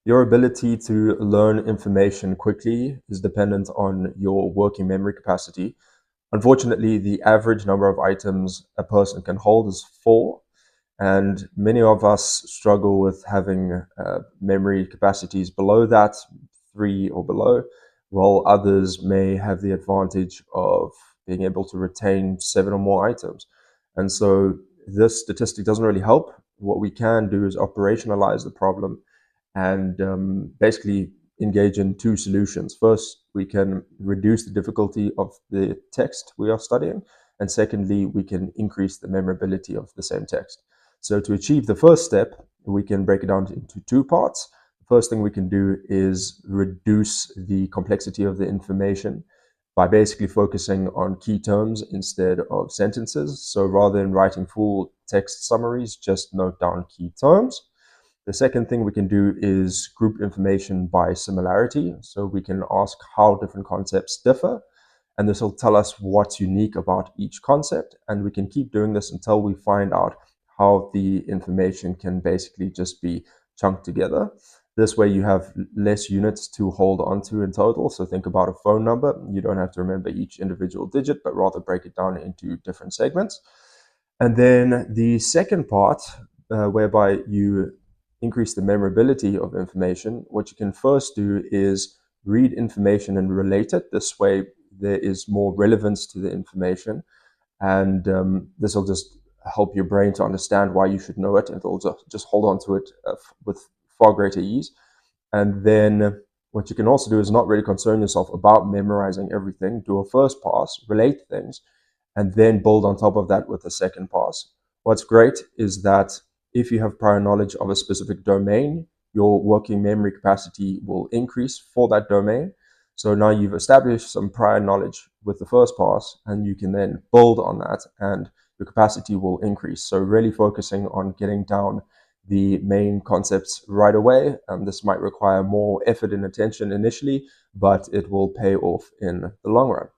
Your ability to learn information quickly is dependent on your working memory capacity. Unfortunately, the average number of items a person can hold is 4, and many of us struggle with having memory capacities below that, 3 or below, while others may have the advantage of being able to retain 7 or more items. And so this statistic doesn't really help. What we can do is operationalize the problem and basically engage in two solutions. First, we can reduce the difficulty of the text we are studying, and secondly, we can increase the memorability of the same text. So to achieve the first step, we can break it down into two parts. The first thing we can do is reduce the complexity of the information by basically focusing on key terms instead of sentences. So rather than writing full text summaries, just note down key terms. The second thing we can do is group information by similarity. So we can ask how different concepts differ, and this will tell us what's unique about each concept. And we can keep doing this until we find out how the information can basically just be chunked together. This way you have less units to hold onto in total. So think about a phone number. You don't have to remember each individual digit, but rather break it down into different segments. And then the second part, whereby you increase the memorability of information, what you can first do is read information and relate it. This way, there is more relevance to the information, and this will just help your brain to understand why you should know it, and it'll just hold on to it with far greater ease. And then what you can also do is not really concern yourself about memorizing everything. Do a first pass, relate things, and then build on top of that with a second pass. What's great is that if you have prior knowledge of a specific domain, your working memory capacity will increase for that domain. So now you've established some prior knowledge with the first pass, and you can then build on that, and your capacity will increase. So really focusing on getting down the main concepts right away. This might require more effort and attention initially, but it will pay off in the long run.